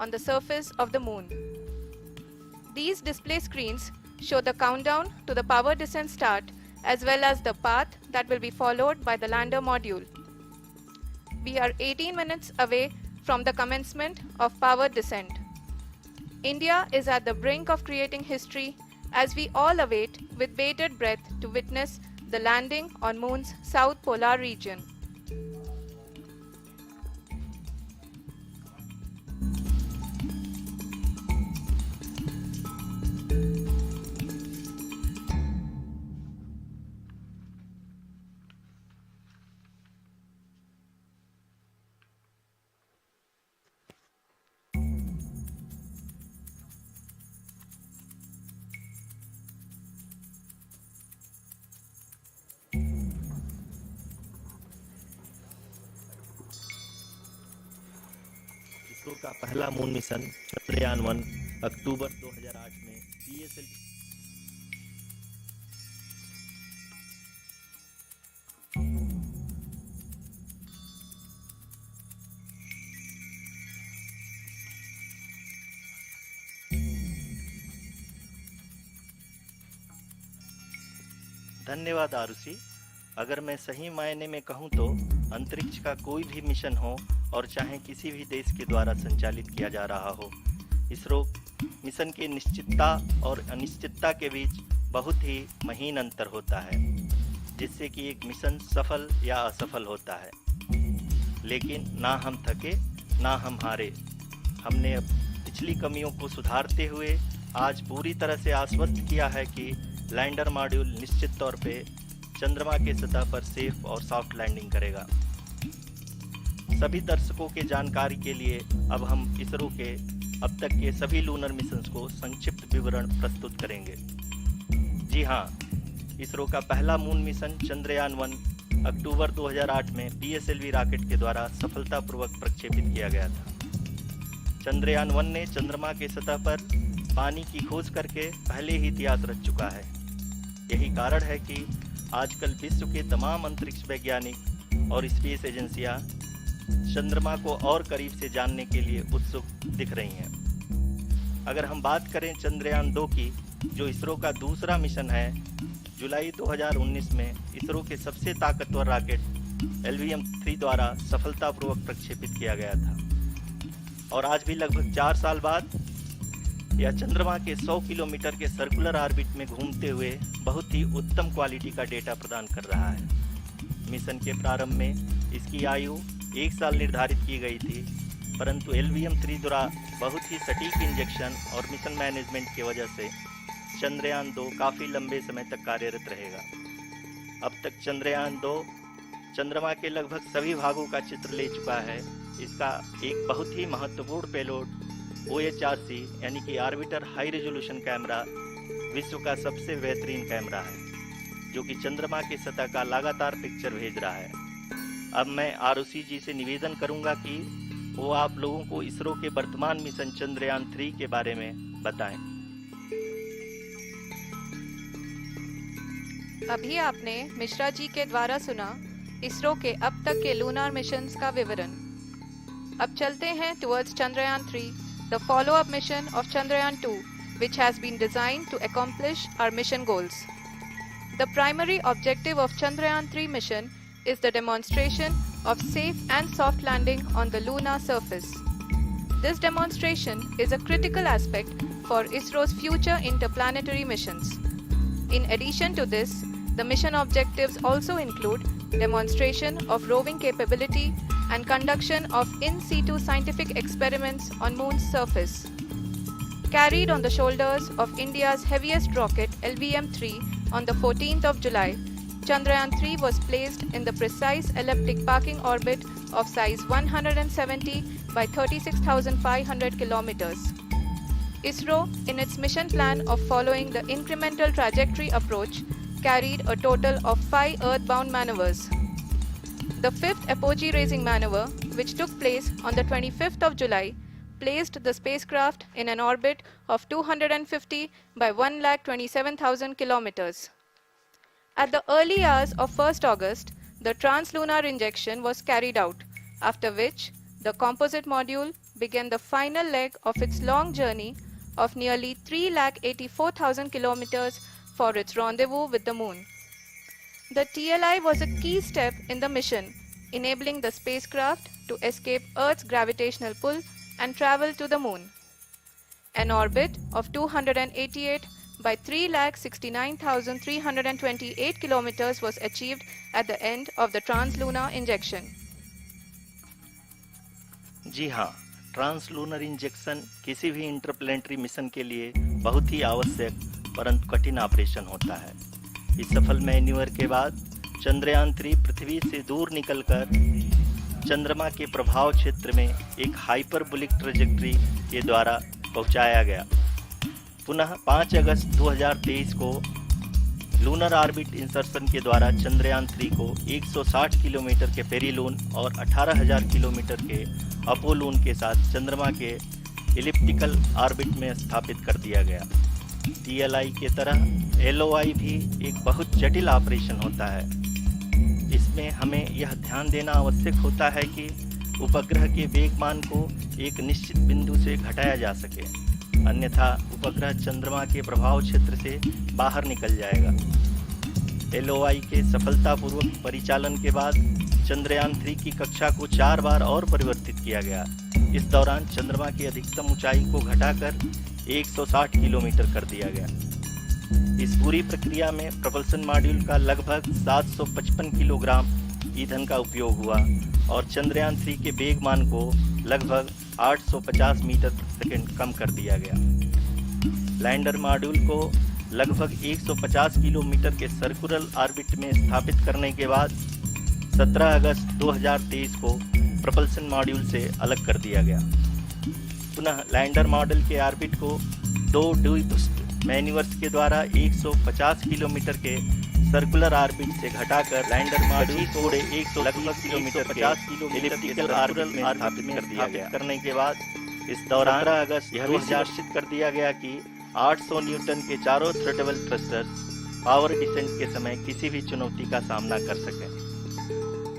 On the surface of the moon. These display screens show the countdown to the power descent start as well as the path that will be followed by the lander module. We are 18 minutes away from the commencement of power descent. India is at the brink of creating history as we all await with bated breath to witness the landing on Moon's south polar region. ISRO का पहला moon mission Chandrayaan one अक्टूबर 2008 में PSLV धन्यवाद आरुषि। अगर मैं सही मायने में कहूं तो अंतरिक्ष का कोई भी मिशन हो और चाहे किसी भी देश के द्वारा संचालित किया जा रहा हो, इसरो मिशन की निश्चितता और अनिश्चितता के बीच बहुत ही महीन अंतर होता है, जिससे कि एक मिशन सफल या असफल होता है। लेकिन ना हम थके ना हम हारे। हमने अब पिछली कमियों को सुधारते हुए आज पूरी तरह से आश्वस्त किया है कि लैंडर मॉड्यूल निश्चित तौर पे चंद्रमा के सतह पर सेफ और सॉफ्ट लैंडिंग करेगा। सभी दर्शकों के जानकारी के लिए अब हम इसरो के अब तक के सभी लूनर मिशंस को संक्षिप्त विवरण प्रस्तुत करेंगे। जी हाँ, इसरो का पहला मून मिशन चंद्रयान-1 अक्टूबर 2008 में पीएसएलवी रॉकेट के द्वारा सफलतापूर्वक प्रक्षेपित किया गया था। चंद्रयान-1 ने चंद्रमा के सतह पर पानी की खोज करके पहले ही इतिहास रच चुका है। यही कारण है कि आजकल विश्व के तमाम अंतरिक्ष वैज्ञानिक और स्पेस एजेंसियां चंद्रमा को और करीब से जानने के लिए उत्सुक दिख रही हैं। अगर हम बात करें चंद्रयान-2 की, जो इसरो का दूसरा मिशन है, जुलाई 2019 में इसरो के सबसे ताकतवर रॉकेट LVM-3 द्वारा सफलतापूर्वक प्रक्षेपित किया गया था और आज भी लगभग 4 साल बाद यह चंद्रमा के 100 किलोमीटर के सर्कुलर ऑर्बिट में घूमते हुए बहुत ही उत्तम क्वालिटी का डेटा प्रदान कर रहा है। मिशन के प्रारंभ में इसकी आयु 1 साल निर्धारित की गई थी, परंतु LVM-3 द्वारा बहुत ही सटीक इंजेक्शन और मिशन मैनेजमेंट की वजह से चंद्रयान-2 काफ़ी लंबे समय तक कार्यरत रहेगा। अब तक चंद्रयान-2 चंद्रमा के लगभग सभी भागों का चित्र ले चुका है। इसका एक बहुत ही महत्वपूर्ण पेलोड OHRC यानी कि ऑर्बिटर हाई रेजोल्यूशन कैमरा विश्व का सबसे बेहतरीन कैमरा है, जो कि चंद्रमा की सतह का लगातार पिक्चर भेज रहा है। अब मैं ROC जी से निवेदन करूंगा कि वो आप लोगों को इसरो के वर्तमान मिशन चंद्रयान-3 के बारे में बताएं। अभी आपने मिश्रा जी के द्वारा सुना इसरो के अब तक के लूनार मिशंस का विवरण। अब चलते हैं towards Chandrayaan-3, the follow-up mission of Chandrayaan-2, which has been designed to accomplish our mission goals. The primary objective of Chandrayaan-3 mission is the demonstration of safe and soft landing on the lunar surface. This demonstration is a critical aspect for ISRO's future interplanetary missions. In addition to this, the mission objectives also include demonstration of roving capability and conduction of in situ scientific experiments on Moon's surface. Carried on the shoulders of India's heaviest rocket LVM-3 on the 14th of July, Chandrayaan-3 was placed in the precise elliptic parking orbit of size 170 by 36,500 kilometers. ISRO, in its mission plan of following the incremental trajectory approach, carried a total of 5 earthbound maneuvers. The fifth apogee raising maneuver, which took place on the 25th of July, placed the spacecraft in an orbit of 250 by 1,27,000 kilometers. At the early hours of 1st August, the translunar injection was carried out, after which the composite module began the final leg of its long journey of nearly 3,84,000 kilometers for its rendezvous with the Moon. The TLI was a key step in the mission, enabling the spacecraft to escape Earth's gravitational pull and travel to the Moon. An orbit of 288 by 3,69,328 kilometers was achieved at the end of the translunar injection. जी हाँ, translunar injection किसी भी interplanetary mission के लिए बहुत ही आवश्यक परंतु कठिन operation होता है। इस सफल मैन्यूवर के बाद चंद्रयान-3 पृथ्वी से दूर निकलकर चंद्रमा के प्रभाव क्षेत्र में एक हाइपरबोलिक ट्रैजेक्टरी के द्वारा पहुंचाया गया। पुनः 5 अगस्त 2023 को लूनर ऑर्बिट इंसर्शन के द्वारा चंद्रयान-3 को 160 किलोमीटर के पेरीलून और 18,000 किलोमीटर के अपोलून के साथ चंद्रमा के एलिप्टिकल ऑर्बिट में स्थापित कर दिया गया। TLI के तरह LOI भी एक बहुत जटिल ऑपरेशन होता है। इसमें हमें यह ध्यान देना आवश्यक होता है कि उपग्रह के वेगमान को एक निश्चित बिंदु से घटाया जा सके, अन्यथा उपग्रह चंद्रमा के प्रभाव क्षेत्र से बाहर निकल जाएगा। LOI के सफलतापूर्वक परिचालन के बाद चंद्रयान-3 की कक्षा को 4 बार और परिवर्तित किया गया। इस दौरान चंद्रमा की अधिकतम ऊंचाई को घटाकर 160 किलोमीटर कर दिया गया। इस पूरी प्रक्रिया में propulsion मॉड्यूल का लगभग 755 किलोग्राम ईंधन का उपयोग हुआ और चंद्रयान-3 के वेगमान को लगभग 850 मीटर प्रति सेकंड कम कर दिया गया। लैंडर मॉड्यूल को लगभग 150 किलोमीटर के सर्कुलर ऑर्बिट में स्थापित करने के बाद 17 अगस्त 2023 को propulsion मॉड्यूल से अलग कर दिया गया। पुनः लैंडर मॉड्यूल के ऑर्बिट को 2 ड्यूबूस्ट मैन्यूवर्स के द्वारा 150 किलोमीटर के सर्कुलर ऑर्बिट से घटाकर लैंडर मॉड्यूल को 120 किलोमीटर के एलिप्टिकल ऑर्बिट में स्थापित करने के बाद इस दौरान 15 अगस्त यह भी सुनिश्चित कर दिया गया कि 800 न्यूटन के चारों थ्रोटल थ्रस्टर्स पावर डिसेंट के समय किसी भी चुनौती का सामना कर सकें।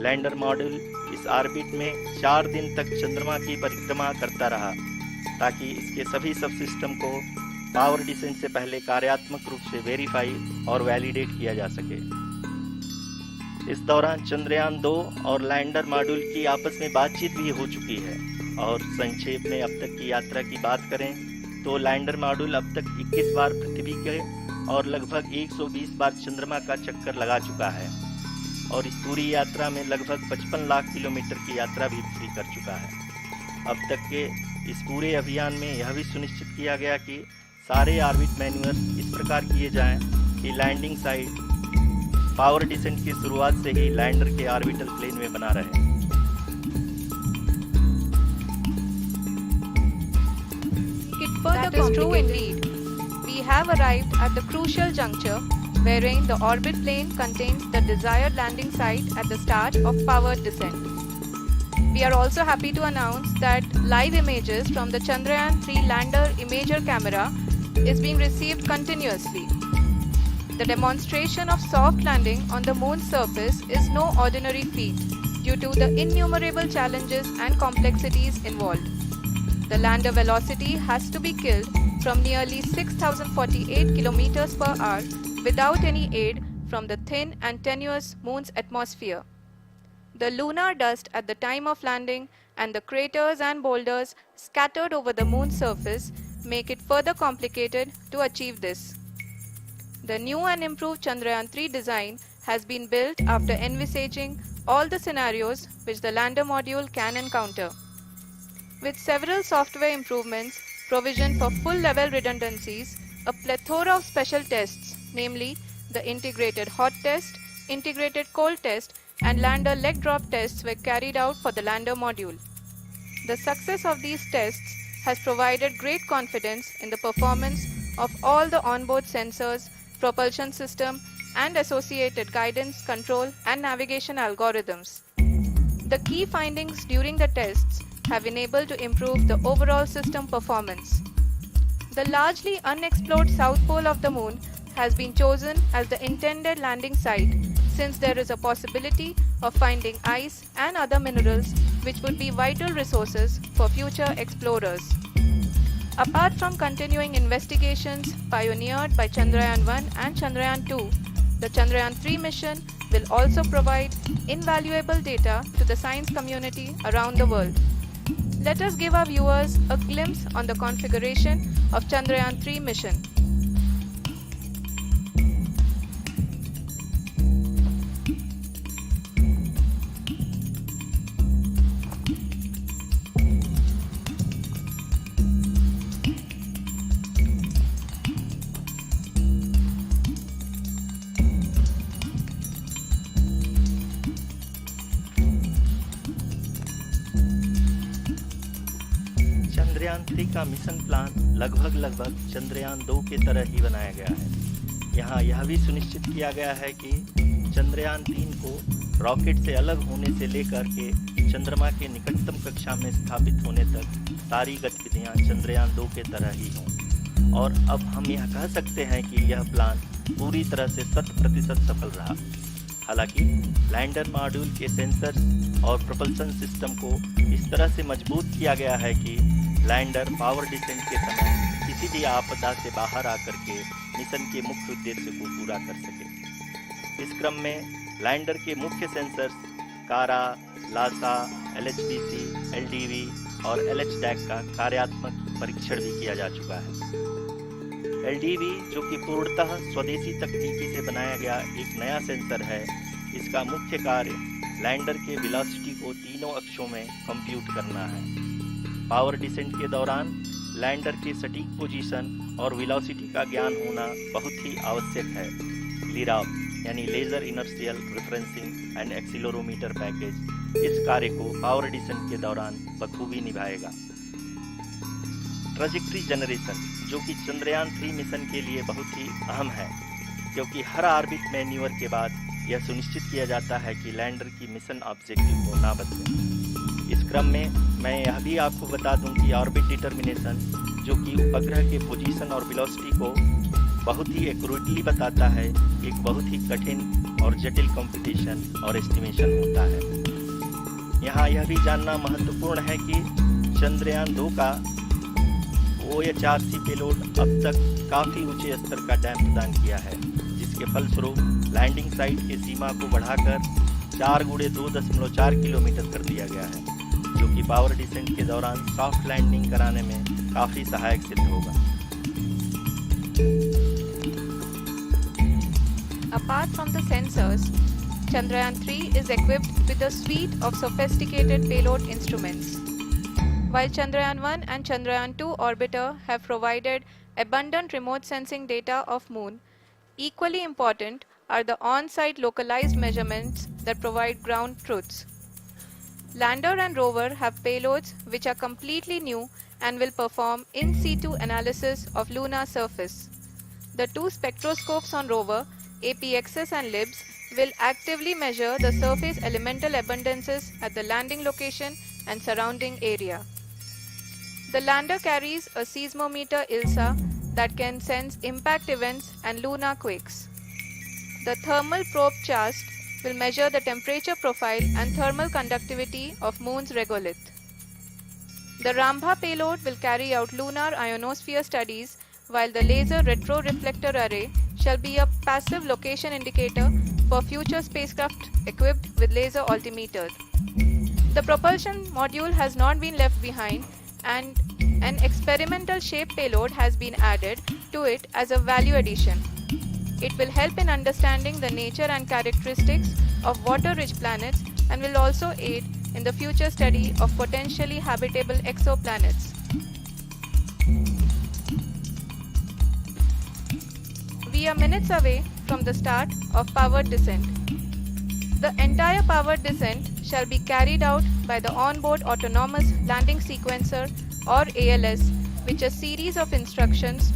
लैंडर मॉड्यूल इस ऑर्बिट में 4 दिन तक चंद्रमा की परिक्रमा करता रहा ताकि इसके सभी सब सिस्टम को पावर डिसेंट से पहले कार्यात्मक रूप से वेरीफाई और वैलिडेट किया जा सके। इस दौरान चंद्रयान-2 और लैंडर मॉड्यूल की आपस में बातचीत भी हो चुकी है। और संक्षेप में अब तक की यात्रा की बात करें तो लैंडर मॉड्यूल अब तक 21 बार पृथ्वी के और लगभग 120 बार चंद्रमा का चक्कर लगा चुका है और इस पूरी यात्रा में लगभग 55 लाख किलोमीटर की यात्रा भी पूरी कर चुका है। अब तक के इस पूरे अभियान में यह भी सुनिश्चित किया गया कि सारे ऑर्बिट मैन्यूअर्स इस प्रकार किए जाएं कि लैंडिंग साइट पावर डिसेंट की शुरुआत से ही लैंडर के ऑर्बिटल प्लेन में बना रहे। That is true indeed. We have arrived at the crucial juncture wherein the orbit plane contains the desired landing site at the start of powered descent. We are also happy to announce that live images from the Chandrayaan-3 lander imager camera is being received continuously. The demonstration of soft landing on the moon's surface is no ordinary feat due to the innumerable challenges and complexities involved. The lander velocity has to be killed from nearly 6,048 km per hour without any aid from the thin and tenuous moon's atmosphere. The lunar dust at the time of landing and the craters and boulders scattered over the moon's surface make it further complicated to achieve this. The new and improved Chandrayaan-3 design has been built after envisaging all the scenarios which the lander module can encounter. With several software improvements, provision for full-level redundancies, a plethora of special tests, namely the integrated hot test, integrated cold test, and lander leg drop tests were carried out for the lander module. The success of these tests has provided great confidence in the performance of all the onboard sensors, propulsion system, and associated guidance, control, and navigation algorithms. The key findings during the tests have enabled to improve the overall system performance. The largely unexplored south pole of the moon has been chosen as the intended landing site since there is a possibility of finding ice and other minerals which would be vital resources for future explorers. Apart from continuing investigations pioneered by Chandrayaan-1 and Chandrayaan-2, the Chandrayaan-3 mission will also provide invaluable data to the science community around the world. Let us give our viewers a glimpse on the configuration of Chandrayaan-3 mission. Chandrayaan-3 का mission plan लगभग चंद्रयान-2 की तरह ही बनाया गया है। यहाँ यह भी सुनिश्चित किया गया है कि चंद्रयान-3 को रॉकेट से अलग होने से लेकर के चंद्रमा के निकटतम कक्षा में स्थापित होने तक सारी गतिविधियाँ चंद्रयान-2 के तरह ही हों। और अब हम यह कह सकते हैं कि यह प्लान पूरी तरह से 100% सफल रहा। हालांकि लैंडर मॉड्यूल के सेंसर और प्रोपल्शन सिस्टम को इस तरह से मजबूत किया गया है कि लैंडर पावर डिसेंट के समय किसी भी आपदा से बाहर आकर के मिशन के मुख्य उद्देश्य को पूरा कर सके। इस क्रम में लैंडर के मुख्य सेंसर्स कारा, लासा, LHDC, LDV और LHDAC का कार्यात्मक परीक्षण भी किया जा चुका है। LDV जो कि पूर्णतः स्वदेशी तकनीकी से बनाया गया एक नया सेंसर है, इसका मुख्य कार्य लैंडर के वेलोसिटी को तीनों अक्षों में कंप्यूट करना है। पावर डिसेंट के दौरान लैंडर के सटीक पोजीशन और वेलोसिटी का ज्ञान होना बहुत ही आवश्यक है। लिराव यानी laser inertial referencing and accelerometer package इस कार्य को पावर डिसेंट के दौरान बखूबी निभाएगा। ट्रैजेक्टरी जनरेशन जो कि चंद्रयान-3 मिशन के लिए बहुत ही अहम है, क्योंकि हर ऑर्बिट मैन्यूवर के बाद यह सुनिश्चित किया जाता है कि लैंडर की मिशन ऑब्जेक्टिव को ना बदले। इस क्रम में मैं यह भी आपको बता दूं कि ऑर्बिट डिटर्मिनेशन जो कि उपग्रह के पोजीशन और वेलोसिटी को बहुत ही एक्यूरेटली बताता है, एक बहुत ही कठिन और जटिल कंप्यूटेशन और एस्टिमेशन होता है। यहाँ यह भी जानना महत्वपूर्ण है कि चंद्रयान-2 का OHRC पेलोड अब तक काफ़ी ऊंचे स्तर का डैम प्रदान किया है, जिसकी जिसके फलस्वरूप लैंडिंग साइट की सीमा को बढ़ाकर 4 × 2.4 किलोमीटर कर दिया गया है, जो कि पावर डिसेंट के दौरान सॉफ्ट लैंडिंग कराने में काफ़ी सहायक सिद्ध होगा। Apart from the sensors, Chandrayaan-3 is equipped with a suite of sophisticated payload instruments. While Chandrayaan-1 and Chandrayaan-2 orbiter have provided abundant remote sensing data of Moon, equally important are the on-site localized measurements that provide ground truths. Lander and rover have payloads which are completely new and will perform in situ analysis of lunar surface. The two spectroscopes on rover, APXS and LIBS, will actively measure the surface elemental abundances at the landing location and surrounding area. The lander carries a seismometer ILSA that can sense impact events and lunar quakes. The thermal probe CHAST will measure the temperature profile and thermal conductivity of Moon's regolith. The Rambha payload will carry out lunar ionosphere studies, while the laser retroreflector array shall be a passive location indicator for future spacecraft equipped with laser altimeters. The propulsion module has not been left behind, and an experimental shape payload has been added to it as a value addition. It will help in understanding the nature and characteristics of water-rich planets and will also aid in the future study of potentially habitable exoplanets. We are minutes away from the start of powered descent. The entire powered descent shall be carried out by the onboard autonomous landing sequencer, or ALS, which is a series of instructions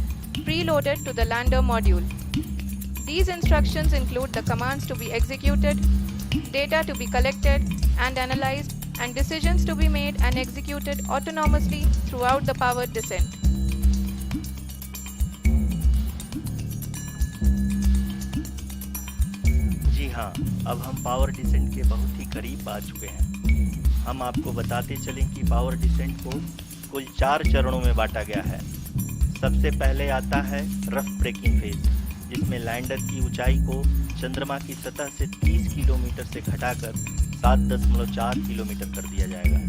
preloaded to the lander module. These instructions include the commands to be executed, data to be collected and analyzed, and decisions to be made and executed autonomously throughout the powered descent. जी हाँ, अब हम power descent के बहुत ही करीब आ चुके हैं। हम आपको बताते चलें कि पावर डिसेंट को कुल 4 चरणों में बांटा गया है। सबसे पहले आता है रफ ब्रेकिंग फेज, जिसमें लैंडर की ऊंचाई को चंद्रमा की सतह से 30 किलोमीटर से घटाकर 7.4 किलोमीटर कर दिया जाएगा।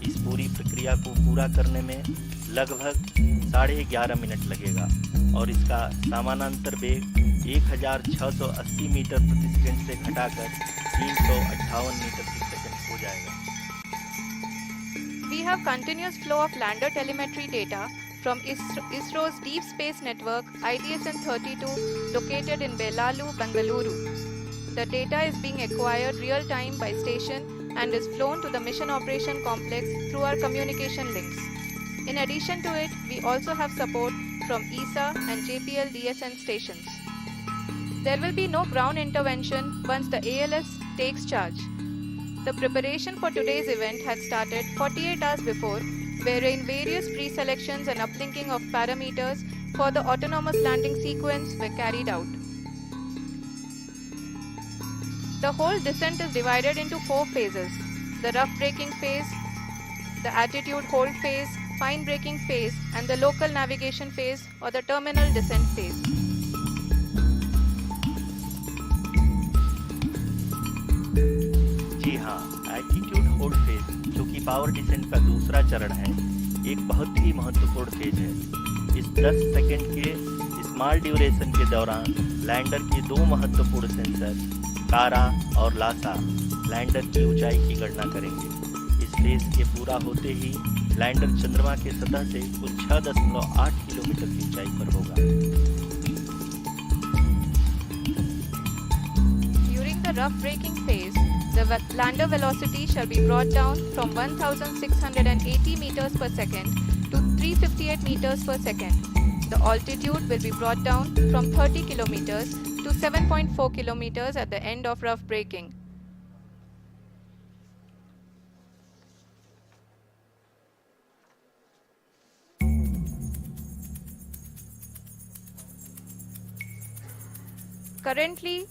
इस पूरी प्रक्रिया को पूरा करने में लगभग 11.5 मिनट लगेगा और इसका समानांतर वेग 1680 मीटर प्रति सेकंड से घटाकर 358 मीटर प्रति सेकंड हो जाएगा। We have continuous flow of lander telemetry data from ISRO's Deep Space Network IDSN-32 located in Belalu, Bengaluru. The data is being acquired real-time by station and is flown to the Mission Operation Complex through our communication links. In addition to it, we also have support from ESA and JPL DSN stations. There will be no ground intervention once the ALS takes charge. The preparation for today's event had started 48 hours before, wherein various pre-selections and uplinking of parameters for the autonomous landing sequence were carried out. The whole descent is divided into 4 phases: the rough braking phase, the attitude hold phase, fine braking phase, and the local navigation phase or the terminal descent phase. जी हाँ, altitude hold phase, जो कि power descent का दूसरा चरण है, एक बहुत ही महत्वपूर्ण फेज है। इस 10 सेकंड के स्मॉल ड्यूरेशन के दौरान लैंडर के 2 महत्वपूर्ण सेंसर कारा और लासा लैंडर की ऊंचाई की गणना करेंगे। इस फेज के पूरा होते ही लैंडर चंद्रमा के सतह से कुल 6.8 किलोमीटर की ऊंचाई पर होगा। During the rough braking phase, the lander velocity shall be brought down from 1680 meters per second to 358 meters per second. The altitude will be brought down from 30 kilometers to 7.4 kilometers at the end of rough braking. Currently,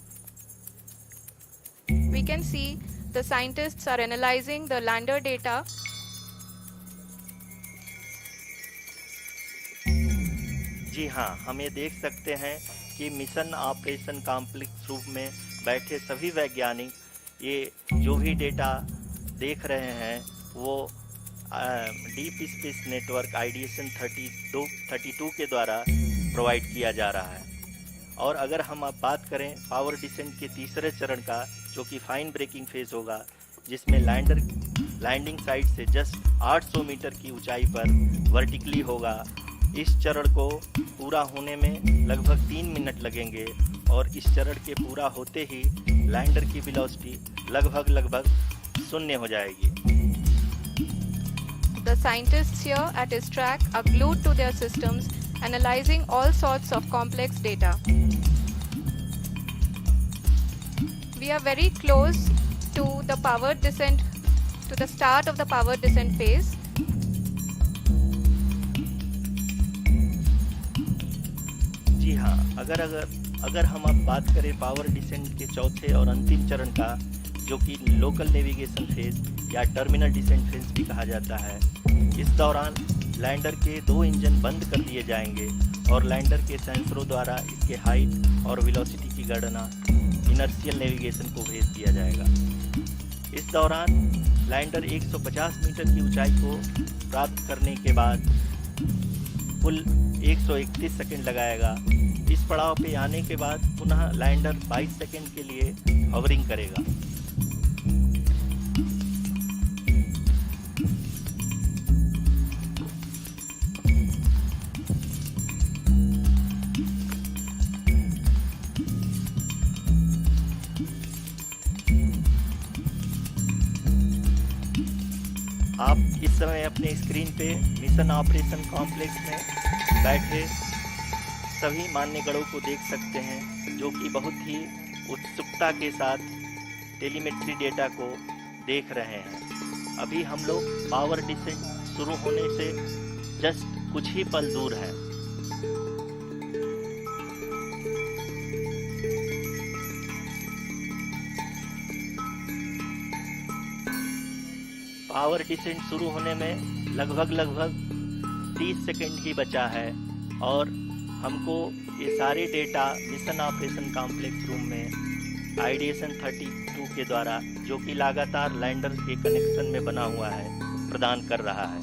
we can see the scientists are analyzing the lander data. जी हाँ, हम ये देख सकते हैं कि mission operation complex room में बैठे सभी वैज्ञानिक ये जो भी डेटा देख रहे हैं वो डीप स्पेस नेटवर्क आइडिएशन 32 के द्वारा प्रोवाइड किया जा रहा है। और अगर हम अब बात करें पावर डिसेंट के तीसरे चरण का, जो कि फाइन ब्रेकिंग फेज होगा, जिसमें लैंडर लैंडिंग साइट से जस्ट 800 मीटर की ऊंचाई पर वर्टिकली होगा। इस चरण को पूरा होने में लगभग 3 मिनट लगेंगे और इस चरण के पूरा होते ही लैंडर की वेलोसिटी लगभग 0 हो जाएगी। The scientists here at his track are glued to their systems, analyzing all sorts of complex data. We are very close to the power descent, to the start of the power descent phase. जी हाँ, अगर हम अब बात करें power descent के चौथे और अंतिम चरण का, जो कि लोकल नेविगेशन फेज या टर्मिनल डिसेंट फेज भी कहा जाता है, इस दौरान लैंडर के 2 इंजन बंद कर दिए जाएंगे और लैंडर के सेंसरों द्वारा इसके हाइट और वेलोसिटी की गणना इनर्शियल नेविगेशन को भेज दिया जाएगा। इस दौरान लैंडर 150 मीटर की ऊंचाई को प्राप्त करने के बाद कुल 131 सेकंड लगाएगा। इस पड़ाव पे आने के बाद पुनः लैंडर 22 सेकंड के लिए हॉवरिंग करेगा। आप इस समय अपने स्क्रीन पे मिशन ऑपरेशन कॉम्प्लेक्स में बैठे सभी मान्यगणों को देख सकते हैं, जो कि बहुत ही उत्सुकता के साथ टेलीमेट्री डेटा को देख रहे हैं। अभी हम लोग पावर डिसेंट शुरू होने से जस्ट कुछ ही पल दूर हैं। पावर डिसेंट शुरू होने में लगभग 30 सेकंड ही बचा है और हमको ये सारे data mission operation complex room में आइडिएशन 32 के द्वारा, जो कि लगातार लैंडर के कनेक्शन में बना हुआ है, प्रदान कर रहा है।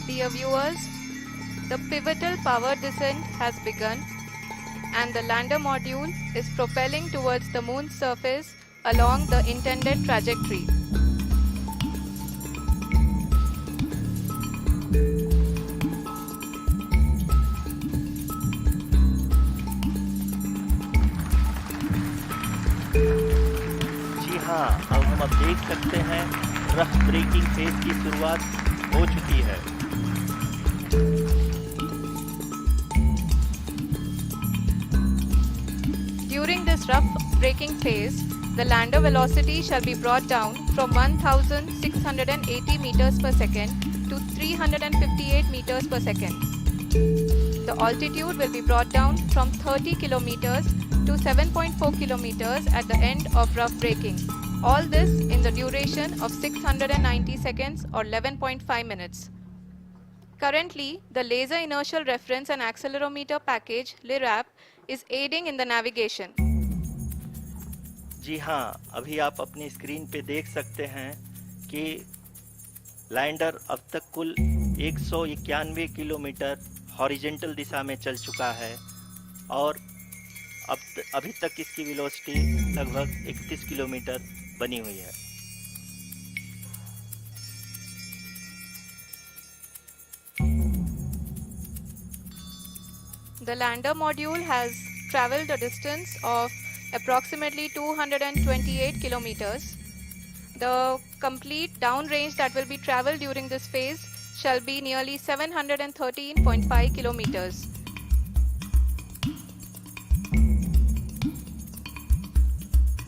Dear viewers, the pivotal power descent has begun and the lander module is propelling towards the moon's surface along the intended trajectory. जी हाँ, अब हम देख सकते हैं रफ ब्रेकिंग फेज की शुरुआत हो चुकी है। During this rough braking phase, the lander velocity shall be brought down from 1680 meters per second to 358 meters per second. The altitude will be brought down from 30 kilometers to 7.4 kilometers at the end of rough braking. All this in the duration of 690 seconds or 11.5 minutes. Currently, the Laser Inertial Reference and Accelerometer package (LIRAP) is aiding in the navigation. जी हाँ, अभी आप अपनी screen पे देख सकते हैं कि lander अब तक कुल 191 किलोमीटर हॉरिजेंटल दिशा में चल चुका है और अभी तक इसकी वेलोसिटी लगभग 31 किलोमीटर बनी हुई है। The lander module has traveled a distance of approximately 228 kilometers. The complete downrange that will be traveled during this phase shall be nearly 713.5 kilometers.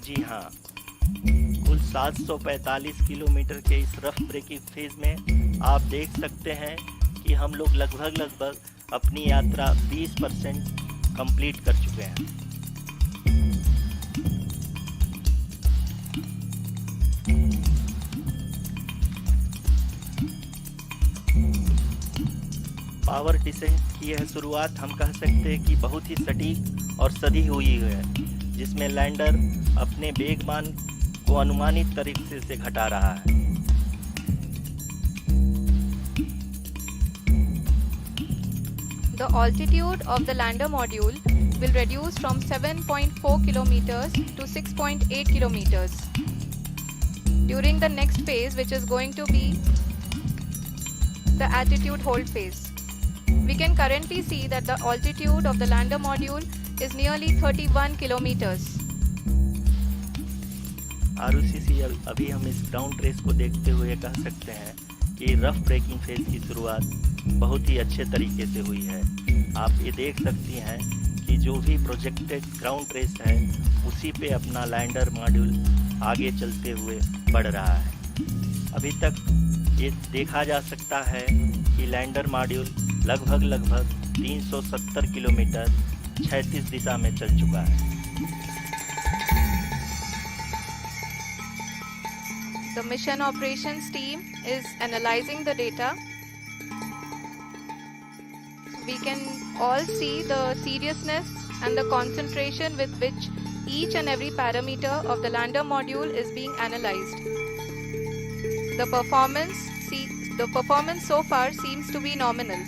जी हाँ, कुल 745 किलोमीटर के इस रफ ब्रेकिंग फेज में आप देख सकते हैं कि हम लोग लगभग अपनी यात्रा 20% कंप्लीट कर चुके हैं। पावर डिसेंट की यह शुरुआत हम कह सकते हैं कि बहुत ही सटीक और सधी हुई है, जिसमें लैंडर अपने वेगमान को अनुमानित तरीके से घटा रहा है। The altitude of the lander module will reduce from 7.4 kilometers to 6.8 kilometers during the next phase, which is going to be the attitude hold phase. We can currently see that the altitude of the lander module is nearly 31 kilometers. Arushi, अभी हम इस ground trace को देखते हुए कह सकते हैं कि रफ ब्रेकिंग फेज की शुरुआत बहुत ही अच्छे तरीके से हुई है। आप ये देख सकती हैं कि जो भी प्रोजेक्टेड ग्राउंड ट्रेस है उसी पे अपना लैंडर मॉड्यूल आगे चलते हुए बढ़ रहा है। अभी तक ये देखा जा सकता है कि लैंडर मॉड्यूल लगभग 370 किलोमीटर क्षैतिज दिशा में चल चुका है। The mission operations team is analyzing the data. We can all see the seriousness and the concentration with which each and every parameter of the lander module is being analyzed. The performance so far seems to be nominal.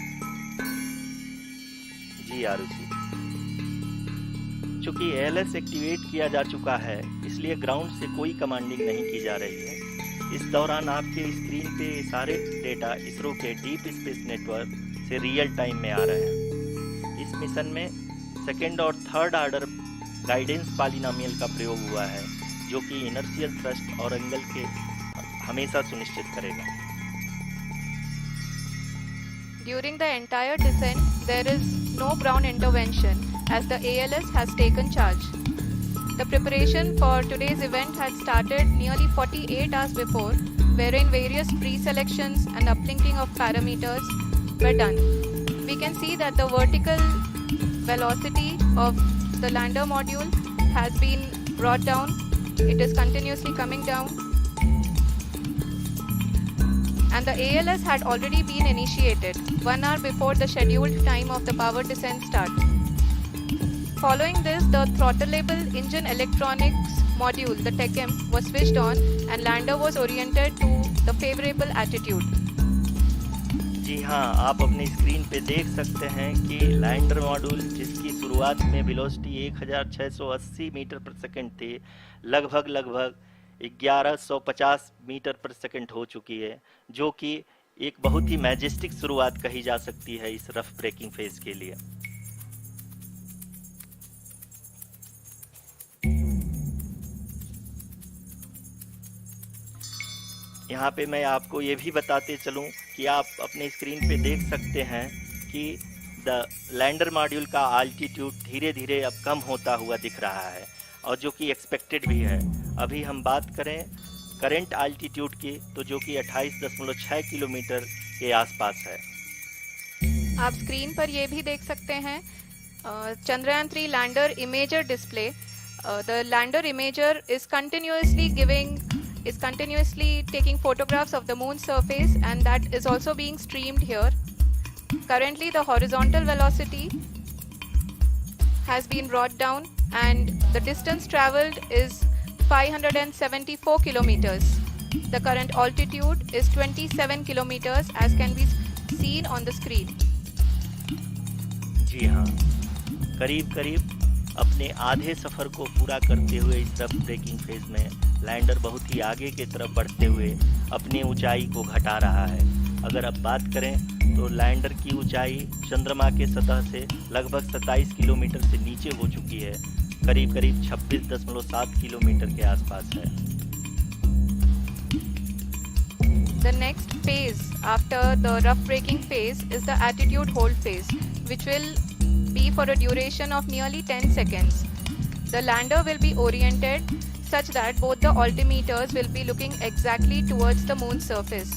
जी आरुषि, चूंकि ALS activate किया जा चुका है, इसलिए ground से कोई commanding नहीं की जा रही है। इस दौरान आपके स्क्रीन पे सारे डेटा इसरो के डीप स्पेस नेटवर्क से रियल टाइम में आ रहे हैं। इस मिशन में सेकेंड और थर्ड ऑर्डर गाइडेंस पॉलिनोमियल का प्रयोग हुआ है, जो कि इनर्शियल थ्रस्ट और एंगल के हमेशा सुनिश्चित करेगा। During the entire descent, there is no ground intervention as the ALS has taken charge. The preparation for today's event had started nearly 48 hours before, wherein various pre-selections and uplinking of parameters were done. We can see that the vertical velocity of the lander module has been brought down. It is continuously coming down. And the ALS had already been initiated 1 hour before the scheduled time of the power descent start. Following this, the throttleable engine electronics module, the TECM, was switched on and lander was oriented to the favorable attitude. जी हाँ, आप अपनी screen पे देख सकते हैं कि lander module, जिसकी शुरुआत में वेलोसिटी 1680 मीटर पर सेकंड थी, लगभग 1150 मीटर पर सेकंड हो चुकी है, जो कि एक बहुत ही मैजेस्टिक शुरुआत कही जा सकती है इस रफ ब्रेकिंग फेज के लिए। यहाँ पे मैं आपको ये भी बताते चलूँ कि आप अपने स्क्रीन पे देख सकते हैं कि द लैंडर मॉड्यूल का आल्टीट्यूड धीरे धीरे अब कम होता हुआ दिख रहा है, और जो कि एक्सपेक्टेड भी है। अभी हम बात करें करंट आल्टीट्यूड की, तो जो कि 28.6 किलोमीटर के आसपास है। आप स्क्रीन पर ये भी देख सकते हैं Chandrayaan-3 lander imager display. The lander imager is continuously taking photographs of the moon's surface, and that is also being streamed here. Currently the horizontal velocity has been brought down and the distance traveled is 574 kilometers. The current altitude is 27 kilometers as can be seen on the screen. जी हाँ, करीब अपने आधे सफ़र को पूरा करते हुए इस rough breaking phase में लैंडर बहुत ही आगे की तरफ बढ़ते हुए अपनी ऊंचाई को घटा रहा है। अगर अब बात करें तो लैंडर की ऊंचाई चंद्रमा के सतह से लगभग 27 किलोमीटर से नीचे हो चुकी है, करीब 26.7 किलोमीटर के आसपास है। The next phase after the rough braking phase is the attitude hold phase, which will be for a duration of nearly 10 seconds. The lander will be oriented such that both the altimeters will be looking exactly towards the moon's surface.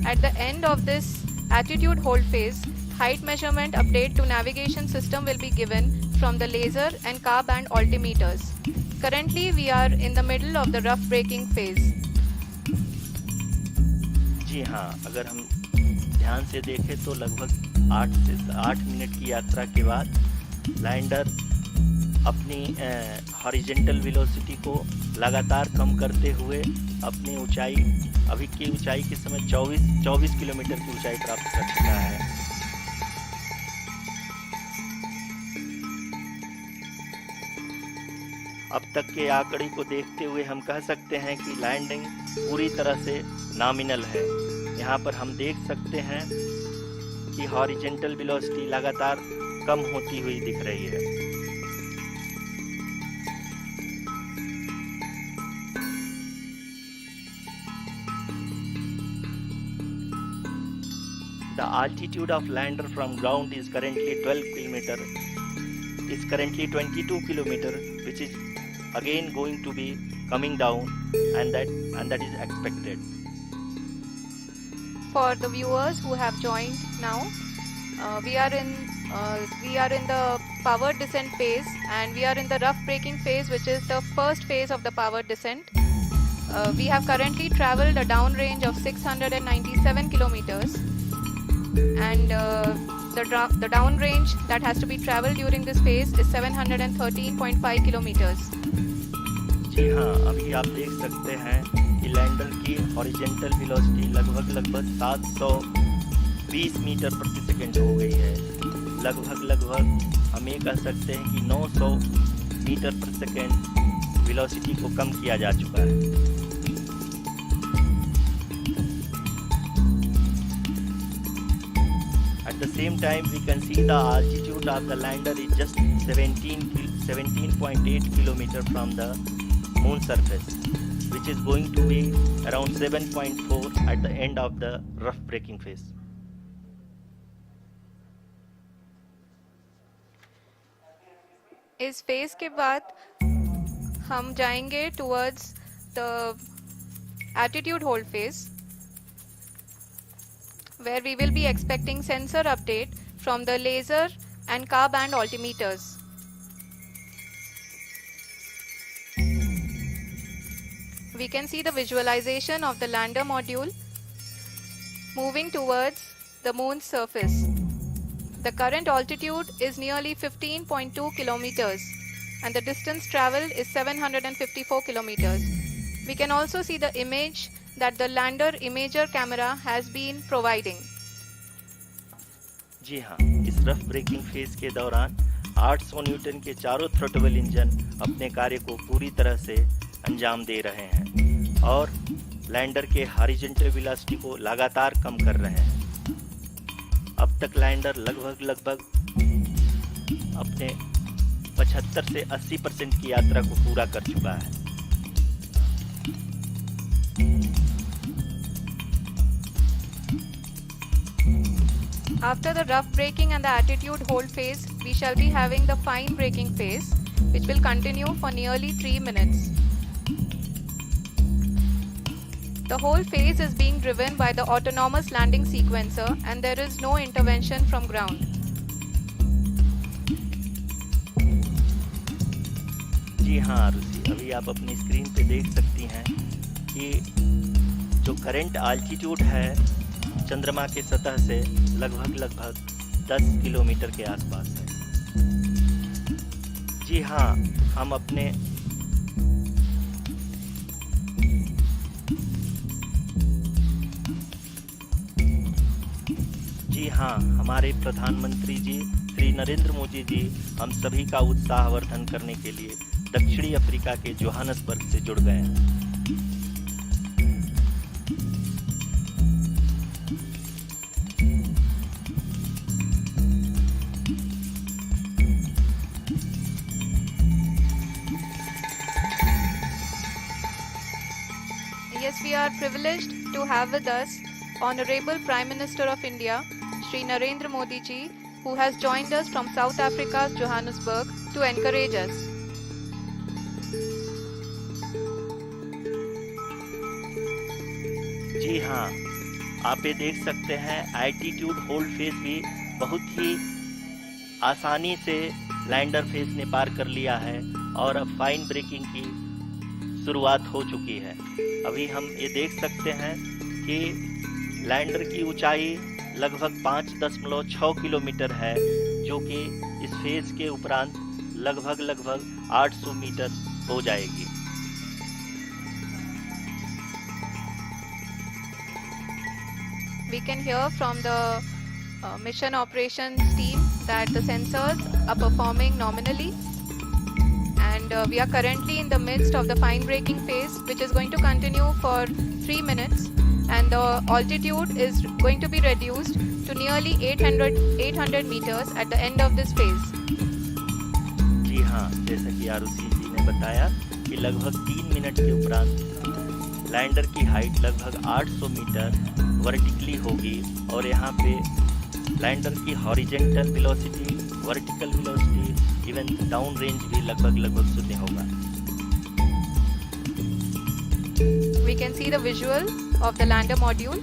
At the end of this attitude hold phase, height measurement update to navigation system will be given from the laser and car band altimeters. Currently we are in the middle of the rough braking phase. जी हाँ, अगर हम ध्यान से देखें तो लगभग 8 minute की यात्रा के बाद लैंडर अपनी हॉरिजेंटल वेलोसिटी को लगातार कम करते हुए अपनी ऊंचाई, अभी की ऊंचाई के समय 24 किलोमीटर की ऊंचाई प्राप्त कर चुका है। अब तक के आंकड़े को देखते हुए हम कह सकते हैं कि लैंडिंग पूरी तरह से नॉमिनल है। यहाँ पर हम देख सकते हैं कि हॉरिजेंटल वेलोसिटी लगातार कम होती हुई दिख रही है। The altitude of lander from ground is currently 22 kilometer, which is again going to be coming down, and that is expected. For the viewers who have joined now, we are in the power descent phase, and we are in the rough braking phase, which is the first phase of the power descent. We have currently traveled a downrange of 697 kilometers, and the downrange that has to be traveled during this phase is 713.5 kilometers. जी हाँ, अभी आप देख सकते हैं कि lander की horizontal velocity लगभग 720 metre प्रति सेकंड हो गई है। लगभग हम ये कह सकते हैं कि 900 मीटर प्रति सेकंड वेलोसिटी को कम किया जा चुका है। At the same time, we can see the altitude of the lander is just 17.8 kilometer from the moon surface, which is going to be around 7.4 at the end of the rough braking phase. इस phase के बाद हम जाएंगे towards the attitude hold phase, where we will be expecting sensor update from the laser and car band altimeters. We can see the visualization of the lander module moving towards the moon's surface. The current altitude is nearly 15.2 kilometers, and the distance traveled is 754 kilometers. We can also see the image that the lander imager camera has been providing. जी हाँ, इस rough breaking phase के दौरान 800 Newton के चारों throttle engine अपने कार्य को पूरी तरह से अंजाम दे रहे हैं और लैंडर के हॉरिजॉन्टल वेलोसिटी को लगातार कम कर रहे हैं। अब तक लैंडर लगभग अपने 75 से 80% की यात्रा को पूरा कर चुका है। After the rough braking and the attitude hold phase, we shall be having the fine braking phase, which will continue for nearly 3 minutes. The whole phase is being driven by the autonomous landing sequencer, and there is no intervention from ground. जी हाँ आरुषि, अभी आप अपनी screen पे देख सकती हैं कि जो करंट आल्टीट्यूड है चंद्रमा के सतह से लगभग 10 किलोमीटर के आसपास है। जी हाँ, हम अपने हमारे प्रधानमंत्री जी श्री नरेंद्र मोदी जी हम सभी का उत्साहवर्धन करने के लिए दक्षिणी अफ्रीका के जोहानसबर्ग से जुड़ गए हैं। Yes, we are privileged to have with us Honorable Prime Minister of India, Shri Narendra Modi ji, who has joined us from South Africa's Johannesburg to encourage us. जी हाँ, आप ये देख सकते हैं एल्टीट्यूड होल्ड फेज भी बहुत ही आसानी से लैंडर फेज ने पार कर लिया है और अब फाइन ब्रेकिंग की शुरुआत हो चुकी है। अभी हम ये देख सकते हैं कि लैंडर की ऊंचाई लगभग 5.6 किलोमीटर है, जो कि इस फेज के उपरांत लगभग 800 मीटर हो जाएगी। We can hear from the mission operations team that the sensors are performing nominally, and we are currently in the midst of the fine braking phase, which is going to continue for 3 minutes, and the altitude is going to be reduced to nearly 800 meters at the end of this phase. जी हाँ, जैसा कि आरुषि जी ने बताया कि लगभग 3 minute के उपरांत lander की हाइट लगभग 800 मीटर वर्टिकली होगी और यहाँ पे लैंडर की horizontal velocity, vertical velocity, even down range भी लगभग 0 होगा। We can see the visual of the lander module,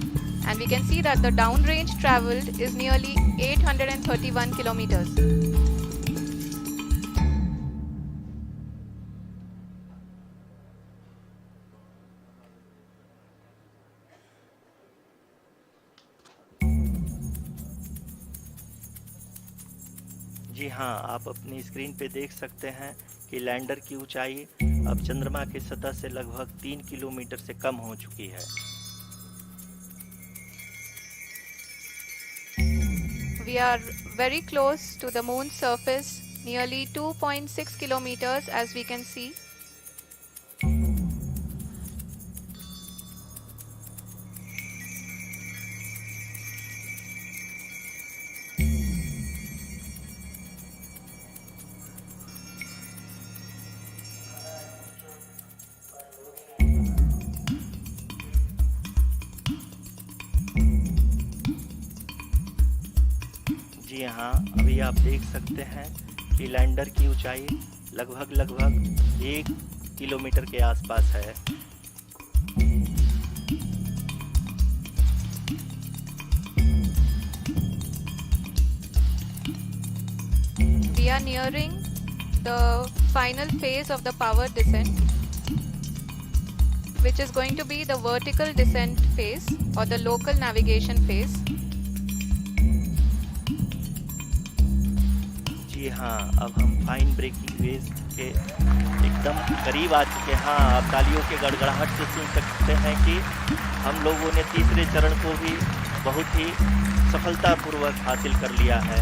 and we can see that the down range traveled is nearly 831 kilometers. जी हाँ, आप अपनी स्क्रीन पे देख सकते हैं कि लैंडर की ऊंचाई अब चंद्रमा की सतह से लगभग 3 किलोमीटर से कम हो चुकी है। We are very close to the moon's surface, nearly 2.6 kilometers as we can see. जी हाँ, अभी आप देख सकते हैं कि लैंडर की ऊंचाई लगभग 1 किलोमीटर के आसपास है। We are nearing the final phase of the power descent, which is going to be the vertical descent phase or the local navigation phase. जी हाँ, अब हम फाइन ब्रेकिंग फेज के एकदम करीब आ चुके हैं। हाँ, आप तालियों के गड़गड़ाहट से सुन सकते हैं कि हम लोगों ने तीसरे चरण को भी बहुत ही सफलतापूर्वक हासिल कर लिया है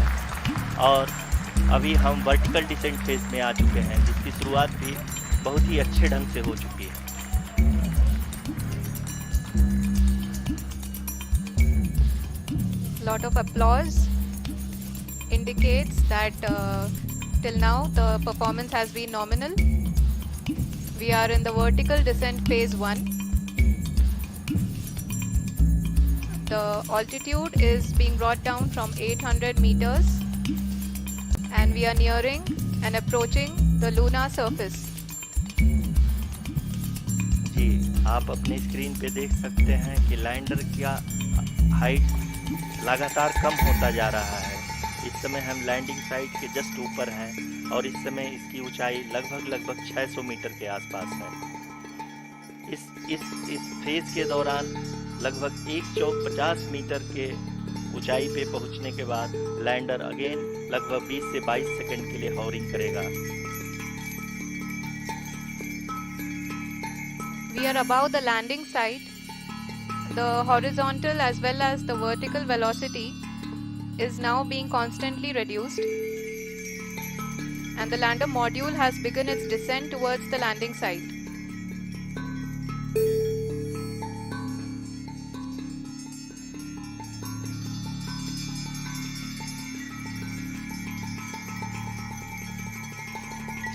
और अभी हम वर्टिकल डिसेंट फेज में आ चुके हैं, जिसकी शुरुआत भी बहुत ही अच्छे ढंग से हो चुकी है। Lot of applause indicates that till now the performance has been nominal. We are in the vertical descent phase 1. The altitude is being brought down from 800 meters and we are nearing and approaching the lunar surface. जी, आप अपनी screen पे देख सकते हैं कि lander का height लगातार कम होता जा रहा है। इस समय हम लैंडिंग साइट के जस्ट ऊपर हैं और इस समय इसकी ऊंचाई लगभग 600 मीटर के आसपास है। इस फेज के दौरान लगभग 150 मीटर के ऊंचाई पे पहुंचने के बाद लैंडर अगेन लगभग 20 से 22 सेकंड के लिए हॉवरिंग करेगा। We are above the landing site. The horizontal as well as the vertical velocity is now being constantly reduced, and the lander module has begun its descent towards the landing site.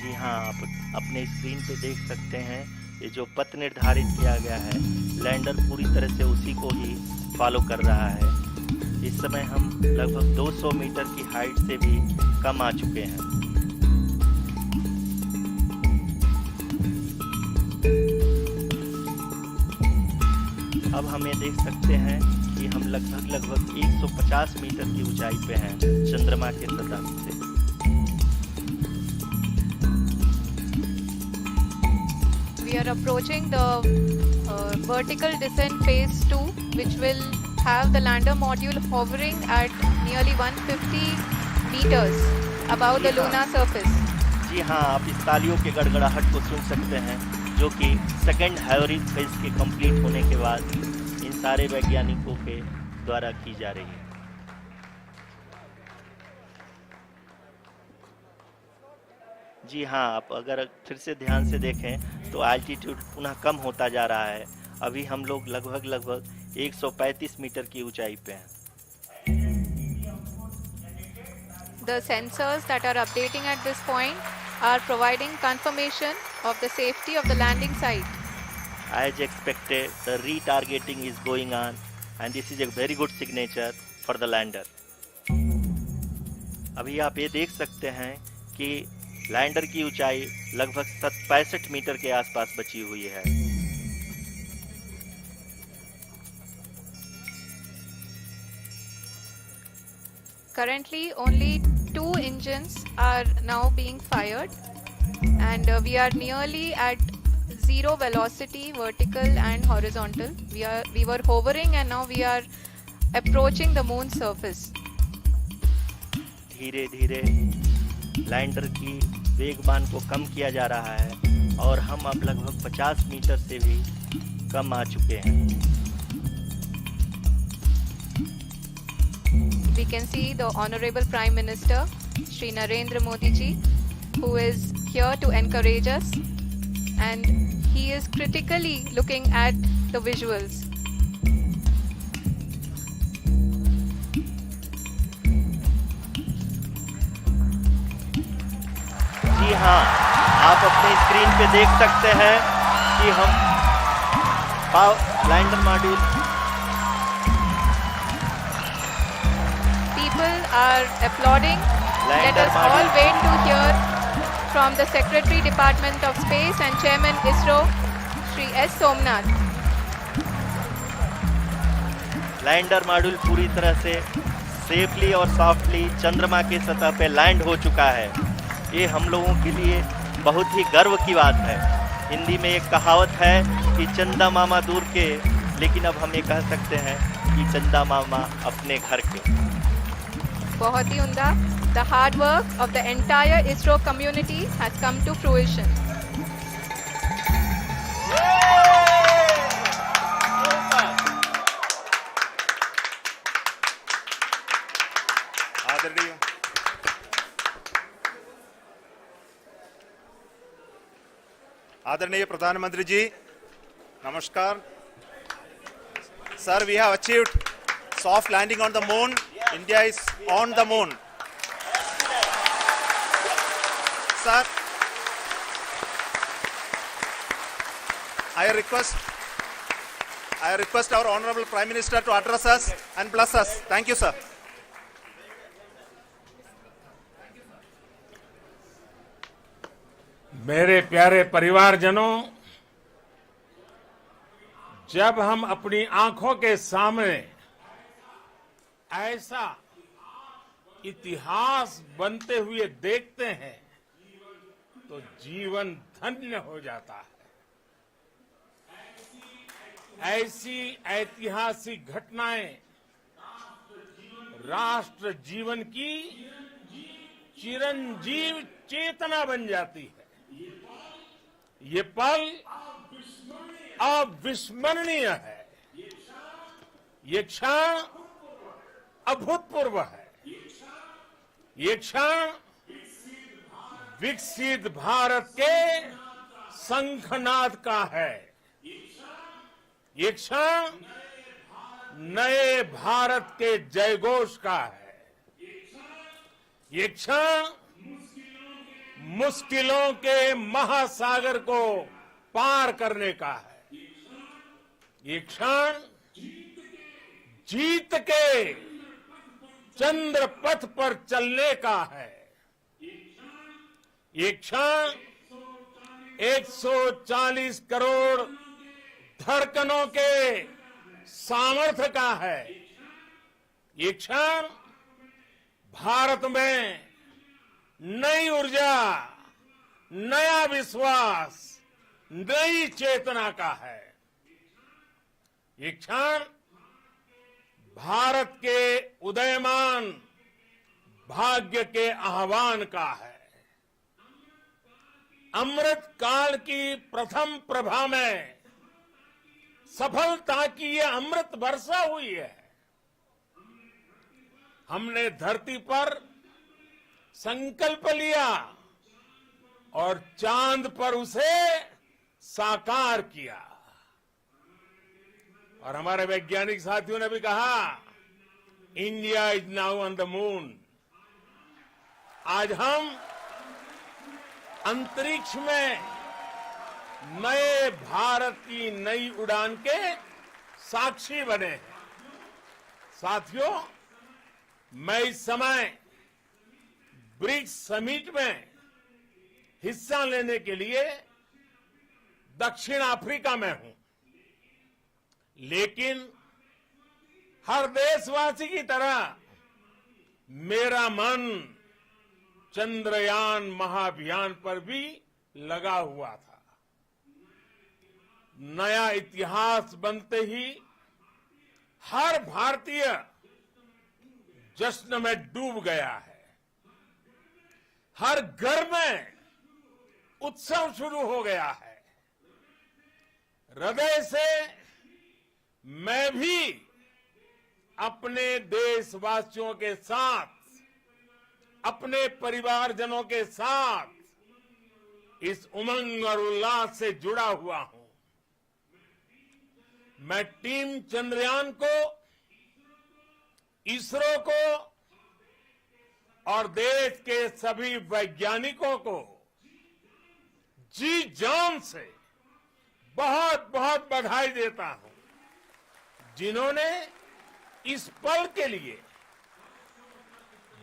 जी हाँ, आप अपने screen पे देख सकते हैं ये जो पथ निर्धारित किया गया है, लैंडर पूरी तरह से उसी को ही फॉलो कर रहा है। इस समय हम लगभग 200 मीटर की हाइट से भी कम आ चुके हैं। अब हम ये देख सकते हैं कि हम लगभग 150 मीटर की ऊंचाई पे हैं चंद्रमा के सतह से। We are approaching the vertical descent phase 2, which will have the lander module hovering at nearly 150 meters above the lunar surface. जी हाँ, आप इस तालियों के गड़गड़ाहट को सुन सकते हैं, जो कि सेकंड हैवरिज फेज के कंप्लीट होने के बाद इन सारे वैज्ञानिकों के द्वारा की जा रही है। जी हाँ, आप अगर फिर से ध्यान से देखें तो एल्टीट्यूड पुनः कम होता जा रहा है। अभी हम लोग लगभग 135 मीटर की ऊंचाई पे हैं। The sensors that are updating at this point are providing confirmation of the safety of the landing site. As expected, the retargeting is going on and this is a very good signature for the lander. अभी आप ये देख सकते हैं कि lander की ऊंचाई लगभग 65 मीटर के आसपास बची हुई है। Currently, only 2 engines are now being fired, and we are nearly at zero velocity, vertical and horizontal. We were hovering, and now we are approaching the moon's surface. धीरे धीरे लैंडर की वेगमान को कम किया जा रहा है और हम अब लगभग 50 मीटर से भी कम आ चुके हैं। We can see the Honorable Prime Minister, Shri Narendra Modi ji, who is here to encourage us, and he is critically looking at the visuals. जी हाँ, आप अपने स्क्रीन पे देख सकते हैं कि हम lander module are applauding. Let us all wait to hear from the Secretary Department of Space and Chairman ISRO, Shri S. Somnath. Lander module पूरी तरह से सेफली और सॉफ्टली चंद्रमा के सतह पे लैंड हो चुका है। ये हम लोगों के लिए बहुत ही गर्व की बात है। हिंदी में एक कहावत है कि चंदा मामा दूर के, लेकिन अब हम ये कह सकते हैं कि चंदा मामा अपने घर के। बहुत ही उम्दा। The hard work of the entire ISRO community has come to fruition. आदरणीय प्रधानमंत्री जी, नमस्कार। Sir, we have achieved soft landing on the moon. India is on the moon. Sir, I request our Honorable Prime Minister to address us and bless us. Thank you, sir. मेरे प्यारे परिवारजनों, जब हम अपनी आंखों के सामने ऐसा इतिहास बनते हुए देखते हैं तो जीवन धन्य हो जाता है। ऐसी ऐतिहासिक घटनाएं राष्ट्र जीवन की चिरंजीव चेतना बन जाती है। ये पल अविस्मरणीय है। ये क्षण अभूतपूर्व है। ये क्षण विकसित भारत के शंखनाद का है। ये क्षण नए भारत के जयघोष का है। ये क्षण मुश्किलों के महासागर को पार करने का है। ये क्षण जीत के चंद्र पथ पर चलने का है। ये क्षण 140 करोड़ धड़कनों के सामर्थ्य का है। ये क्षण भारत में नई ऊर्जा, नया विश्वास, नई चेतना का है। ये क्षण भारत के उदयमान भाग्य के आह्वान का है। अमृत काल की प्रथम प्रभा में सफलता की ये अमृत वर्षा हुई है। हमने धरती पर संकल्प लिया और चांद पर उसे साकार किया। और हमारे वैज्ञानिक साथियों ने भी कहा, India is now on the moon. आज हम अंतरिक्ष में नए भारत की नई उड़ान के साक्षी बने हैं। साथियों, मैं इस समय ब्रिक्स समिट में हिस्सा लेने के लिए दक्षिण अफ्रीका में हूं, लेकिन हर देशवासी की तरह मेरा मन चंद्रयान महाअभियान पर भी लगा हुआ था। नया इतिहास बनते ही हर भारतीय जश्न में डूब गया है। हर घर में उत्सव शुरू हो गया है। हृदय से मैं भी अपने देशवासियों के साथ, अपने परिवारजनों के साथ इस उमंग और उल्लास से जुड़ा हुआ हूं। मैं टीम चंद्रयान को, इसरो को और देश के सभी वैज्ञानिकों को जी जान से बहुत बहुत बधाई देता हूं, जिन्होंने इस पल के लिए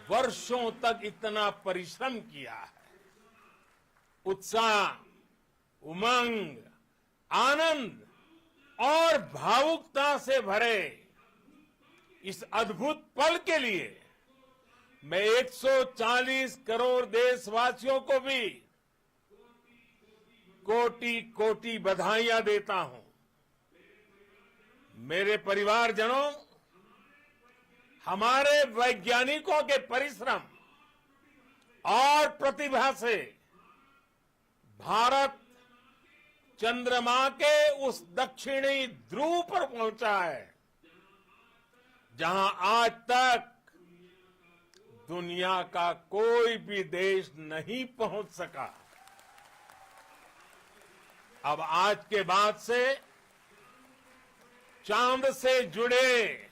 वर्षों तक इतना परिश्रम किया है। उत्साह, उमंग, आनंद और भावुकता से भरे इस अद्भुत पल के लिए मैं 140 करोड़ देशवासियों को भी कोटि कोटि बधाइयां देता हूं। मेरे परिवारजनों, हमारे वैज्ञानिकों के परिश्रम और प्रतिभा से भारत चंद्रमा के उस दक्षिणी ध्रुव पर पहुंचा है, जहां आज तक दुनिया का कोई भी देश नहीं पहुंच सका। अब आज के बाद से चांद से जुड़े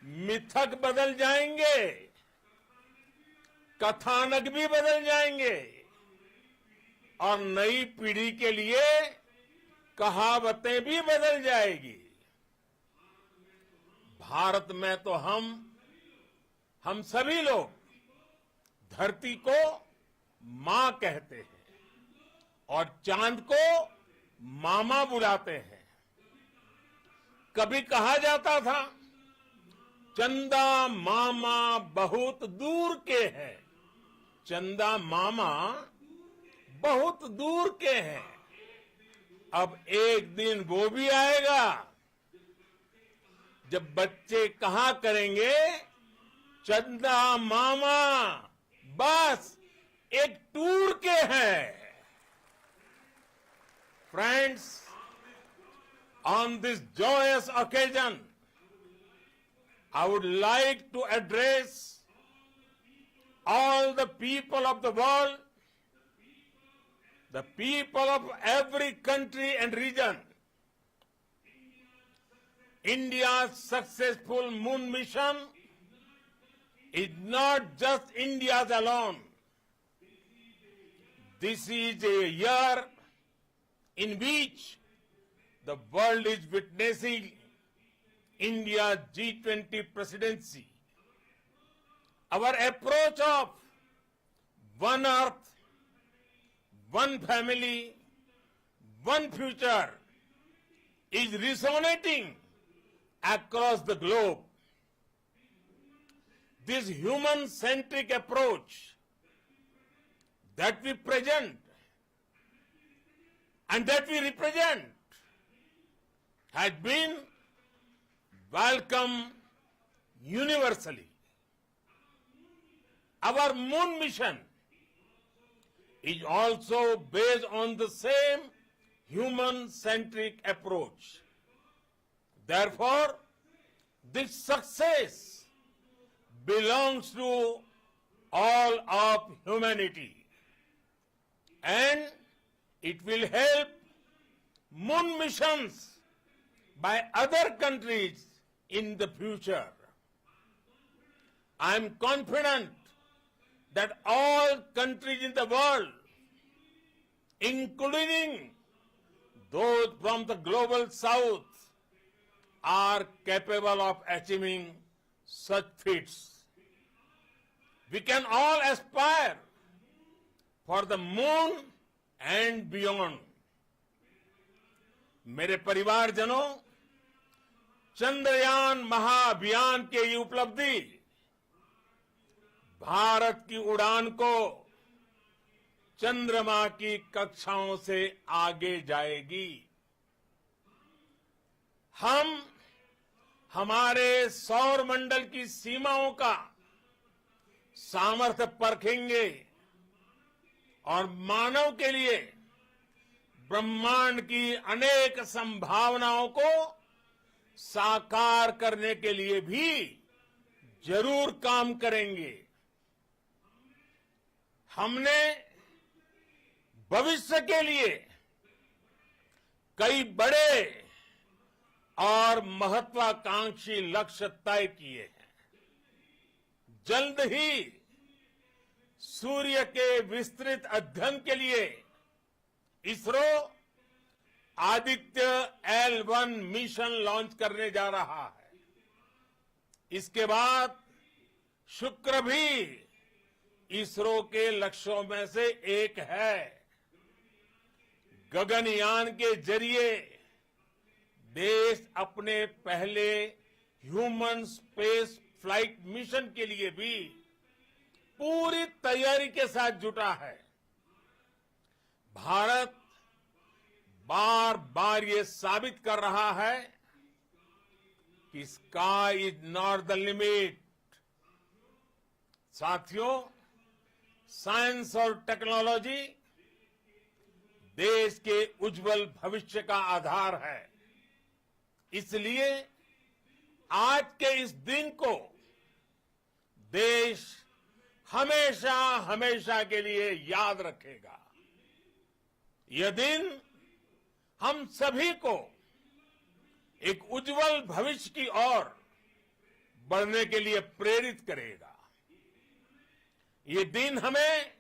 मिथक बदल जाएंगे, कथानक भी बदल जाएंगे और नई पीढ़ी के लिए कहावतें भी बदल जाएगी। भारत में तो हम सभी लोग धरती को मां कहते हैं और चांद को मामा बुलाते हैं। कभी कहा जाता था, चंदा मामा बहुत दूर के हैं। चंदा मामा बहुत दूर के हैं। अब एक दिन वो भी आएगा जब बच्चे कहा करेंगे, चंदा मामा बस एक टूर के हैं। Friends, on this joyous occasion, I would like to address all the people of the world, the people of every country and region. India's successful moon mission is not just India's alone. This is a year in which the world is witnessing India's G20 presidency. Our approach of one earth, one family, one future is resonating across the globe. This human-centric approach that we present and that we represent had been welcomed universally. Our moon mission is also based on the same human-centric approach. Therefore, this success belongs to all of humanity, and it will help moon missions by other countries in the future. I am confident that all countries in the world, including those from the global south, are capable of achieving such feats. We can all aspire for the moon and beyond. मेरे परिवारजनों, चंद्रयान महाअभियान के ये उपलब्धि भारत की उड़ान को चंद्रमा की कक्षाओं से आगे जाएगी। हम हमारे सौर मंडल की सीमाओं का सामर्थ्य परखेंगे और मानव के लिए ब्रह्मांड की अनेक संभावनाओं को साकार करने के लिए भी जरूर काम करेंगे। हमने भविष्य के लिए कई बड़े और महत्वाकांक्षी लक्ष्य तय किए हैं। जल्द ही सूर्य के विस्तृत अध्ययन के लिए ISRO Aditya L1 mission launch करने जा रहा है। इसके बाद शुक्र भी इसरो के लक्ष्यों में से एक है। गगनयान के जरिए देश अपने पहले ह्यूमन स्पेस फ्लाइट मिशन के लिए भी पूरी तैयारी के साथ जुटा है। भारत बार बार ये साबित कर रहा है कि sky is not the limit. साथियों, साइंस और टेक्नोलॉजी देश के उज्जवल भविष्य का आधार है। इसलिए आज के इस दिन को देश हमेशा हमेशा के लिए याद रखेगा। यह दिन हम सभी को एक उज्जवल भविष्य की ओर बढ़ने के लिए प्रेरित करेगा। ये दिन हमें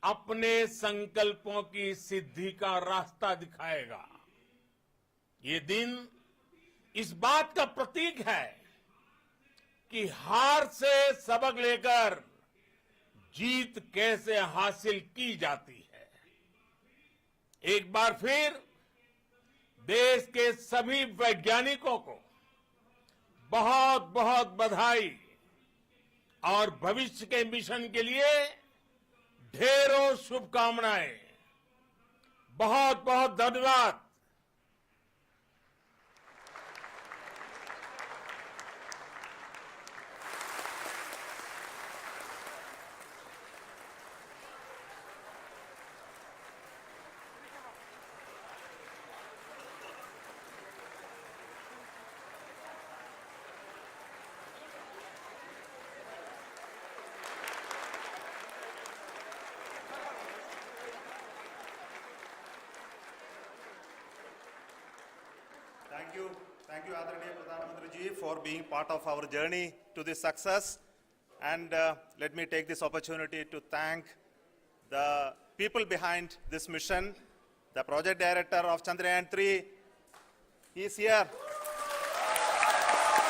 अपने संकल्पों की सिद्धि का रास्ता दिखाएगा। ये दिन इस बात का प्रतीक है कि हार से सबक लेकर जीत कैसे हासिल की जाती है। एक बार फिर देश के सभी वैज्ञानिकों को बहुत बहुत बधाई और भविष्य के मिशन के लिए ढेरों शुभकामनाएं। बहुत बहुत धन्यवाद। Thank you, Adharaniya Pradhan Mantri ji, for being part of our journey to this success. And let me take this opportunity to thank the people behind this mission, the project director of Chandrayaan-3. He is here.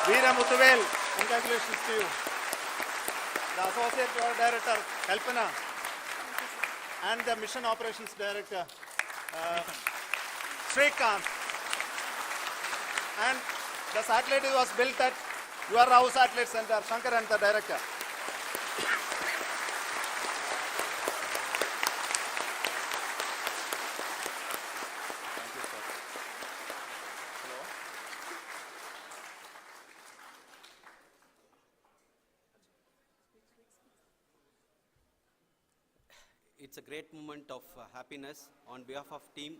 Veera Muthuvel, congratulations to you. The associate project director, Kalpana, and the mission operations director, Srikanth. And the satellite was built at your Rao Satellite Center, Shankar and the director. Thank you, sir. Hello. it's a great moment of happiness on behalf of team.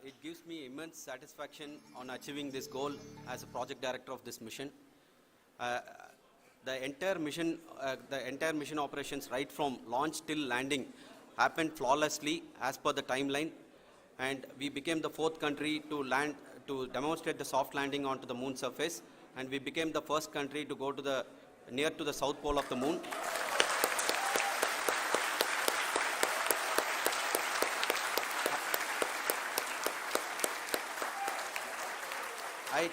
It gives me immense satisfaction on achieving this goal as a project director of this mission. The entire mission operations right from launch till landing happened flawlessly as per the timeline, and we became the 4th country to demonstrate the soft landing onto the moon surface, and we became the first country to go to near to the south pole of the moon. I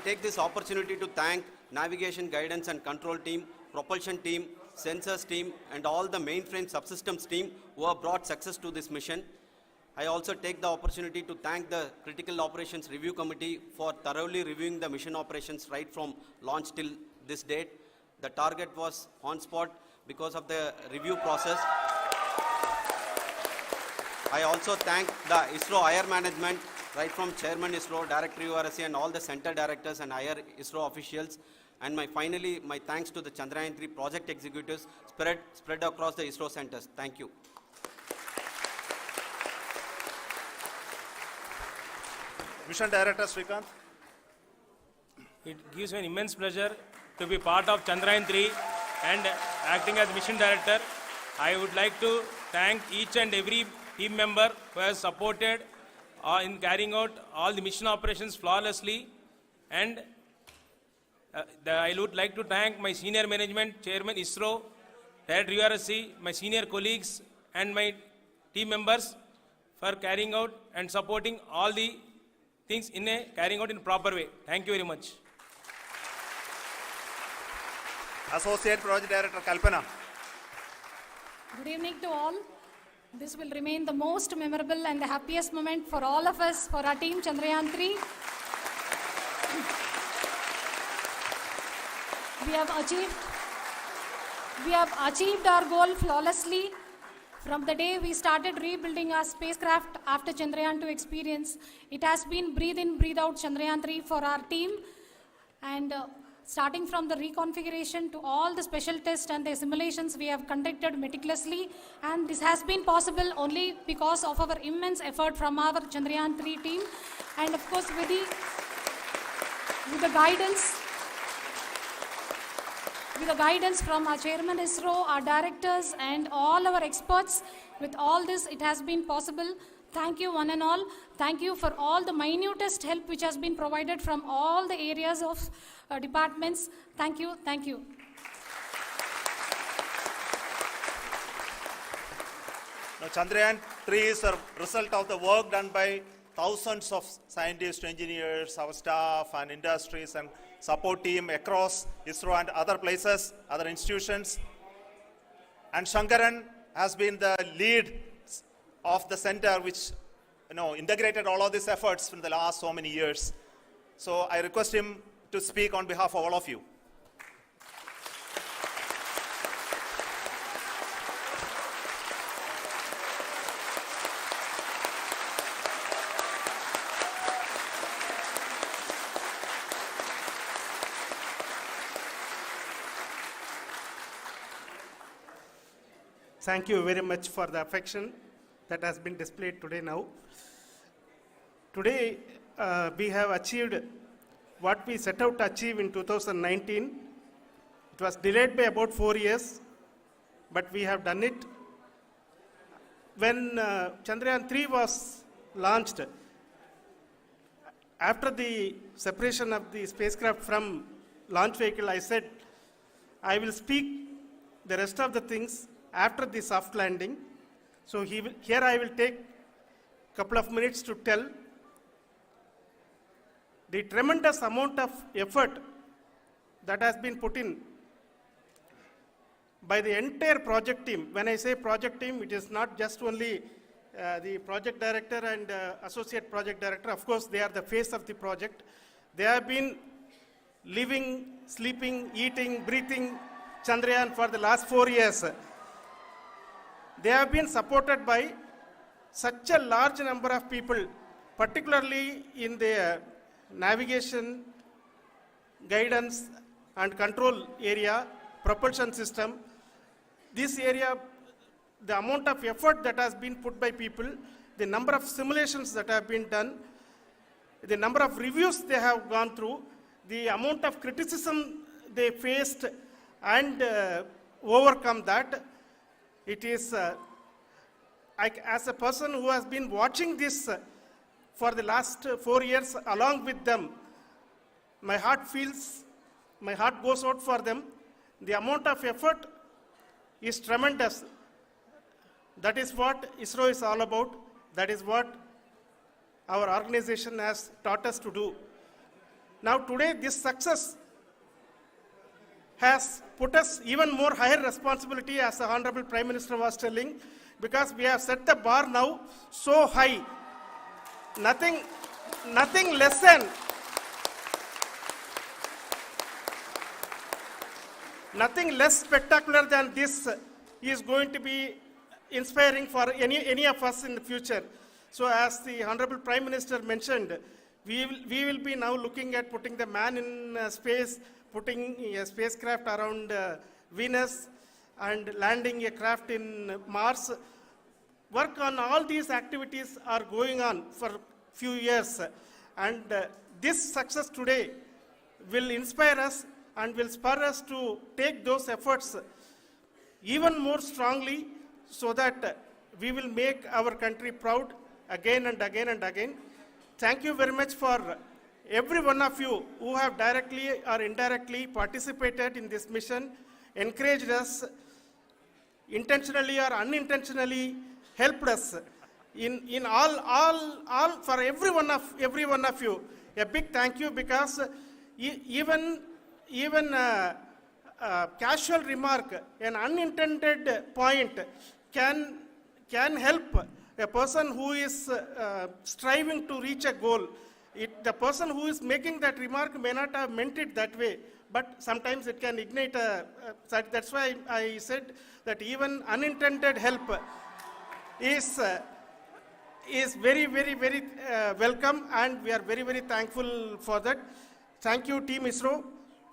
take this opportunity to thank navigation, guidance and control team, propulsion team, sensors team and all the mainframe subsystems team who have brought success to this mission. I also take the opportunity to thank the Critical Operations Review Committee for thoroughly reviewing the mission operations right from launch till this date. The target was on spot because of the review process. I also thank the ISRO higher management, right from Chairman ISRO, Director URSC and all the center directors and higher ISRO officials. And finally, my thanks to the Chandrayaan-3 project executives spread across the ISRO centers. Thank you. Mission Director Srikanth. It gives me an immense pleasure to be part of Chandrayaan-3 and acting as Mission Director. I would like to thank each and every team member who has supported in carrying out all the mission operations flawlessly. And I would like to thank my senior management, Chairman ISRO, Director URSC, my senior colleagues and my team members for carrying out and supporting all the things carrying out in a proper way. Thank you very much. Associate Project Director Kalpana. Good evening to all. This will remain the most memorable and the happiest moment for all of us, for our team Chandrayaan-3. We have achieved our goal flawlessly. From the day we started rebuilding our spacecraft after Chandrayaan-2 experience, it has been breathe in, breathe out Chandrayaan-3 for our team. And starting from the reconfiguration to all the special tests and the simulations we have conducted meticulously. And this has been possible only because of our immense effort from our Chandrayaan-3 team. And of course, with the guidance from our Chairman ISRO, our directors and all our experts, with all this it has been possible. Thank you one and all. Thank you for all the minutest help which has been provided from all the areas of departments. Thank you. Thank you. Now, Chandrayaan-3 is a result of the work done by thousands of scientists, engineers, our staff and industries and support team across ISRO and other places, other institutions. And Shankaran has been the lead of the center which integrated all of these efforts in the last so many years. So I request him to speak on behalf of all of you. Thank you very much for the affection that has been displayed today now. Today, we have achieved what we set out to achieve in 2019. It was delayed by about 4 years, but we have done it. When Chandrayaan-3 was launched, after the separation of the spacecraft from launch vehicle, I said, I will speak the rest of the things after the soft landing. So here I will take a couple of minutes to tell the tremendous amount of effort that has been put in by the entire project team. When I say project team, it is not just only the project director and associate project director. Of course, they are the face of the project. They have been living, sleeping, eating, breathing Chandrayaan for the last 4 years. They have been supported by such a large number of people, particularly in the navigation, guidance and control area, propulsion system. This area the amount of effort that has been put by people, the number of simulations that have been done, the number of reviews they have gone through, the amount of criticism they faced and overcome that. It is, as a person who has been watching this for the last 4 years along with them, my heart goes out for them. The amount of effort is tremendous. That is what ISRO is all about. That is what our organization has taught us to do. Now today, this success has put us even more higher responsibility, as the Honorable Prime Minister was telling, because we have set the bar now so high. Nothing less spectacular than this is going to be inspiring for any of us in the future. So as the Honorable Prime Minister mentioned, we will be now looking at putting the man in space, putting a spacecraft around Venus, and landing a craft in Mars. Work on all these activities are going on for few years, and this success today will inspire us and will spur us to take those efforts even more strongly, so that we will make our country proud again and again and again. Thank you very much for every one of you who have directly or indirectly participated in this mission, encouraged us, intentionally or unintentionally helped us in all for every one of you. A big thank you, because even casual remark, an unintended point can help a person who is striving to reach a goal. The person who is making that remark may not have meant it that way, but sometimes it can ignite that's why I said that even unintended help is very, very, very welcome, and we are very, very thankful for that. Thank you, Team ISRO,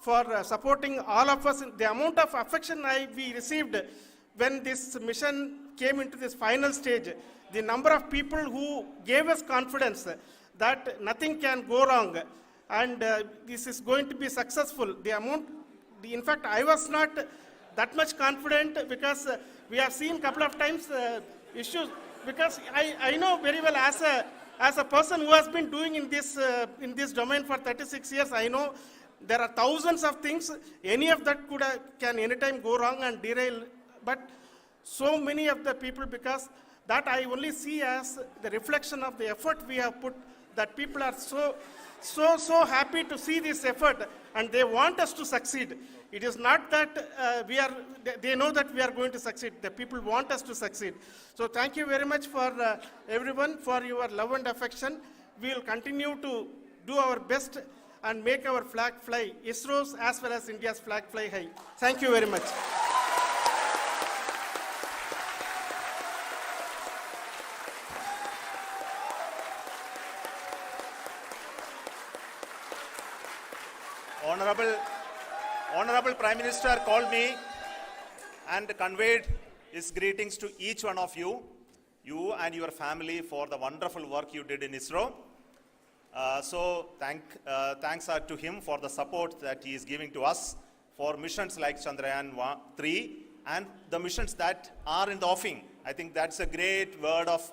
for supporting all of us. The amount of affection we received when this mission came into this final stage, the number of people who gave us confidence that nothing can go wrong, and this is going to be successful. In fact, I was not that much confident, because we have seen a couple of times issues, because I know very well, as a person who has been doing in this domain for 36 years, I know there are thousands of things. Any of that can anytime go wrong and derail, but so many of the people, because that I only see as the reflection of the effort we have put, that people are so happy to see this effort, and they want us to succeed. It is not that they know that we are going to succeed. The people want us to succeed. So thank you very much for everyone, for your love and affection. We will continue to do our best and make our flag fly, ISRO's as well as India's flag fly high. Thank you very much. Honorable Prime Minister called me and conveyed his greetings to each one of you and your family, for the wonderful work you did in ISRO. So thanks are to him for the support that he is giving to us for missions like Chandrayaan-3 and the missions that are in the offing. I think that's a great word of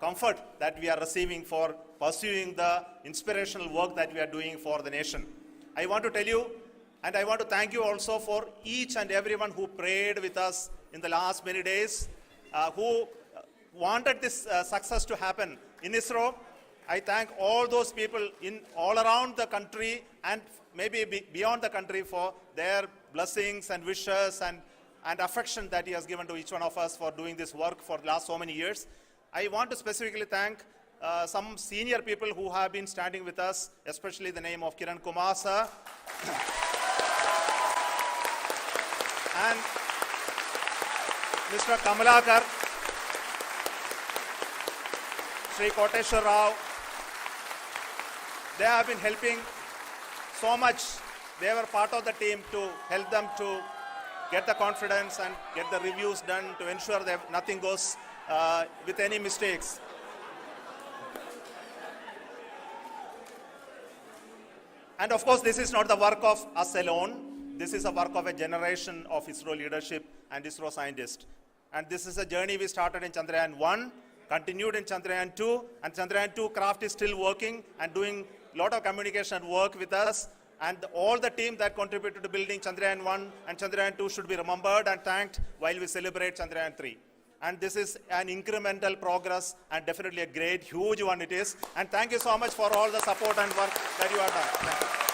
comfort that we are receiving for pursuing the inspirational work that we are doing for the nation. I want to tell you, and I want to thank you also for each and everyone who prayed with us in the last many days, who wanted this success to happen in ISRO. I thank all those people all around the country and maybe beyond the country for their blessings and wishes and affection that he has given to each one of us for doing this work for the last so many years. I want to specifically thank some senior people who have been standing with us, especially the name of Kiran Kumar sir and Mr. Kamalakar, Sri Koteshwar Rao. They have been helping so much. They were part of the team to help them to get the confidence and get the reviews done to ensure that nothing goes with any mistakes. And of course, this is not the work of us alone. This is a work of a generation of ISRO leadership and ISRO scientists. And this is a journey we started in Chandrayaan-1, continued in Chandrayaan-2, and Chandrayaan-2 craft is still working and doing a lot of communication work with us. And all the team that contributed to building Chandrayaan-1 and Chandrayaan-2 should be remembered and thanked while we celebrate Chandrayaan-3. And this is an incremental progress and definitely a great, huge one it is. And thank you so much for all the support and work that you have done. Thank you.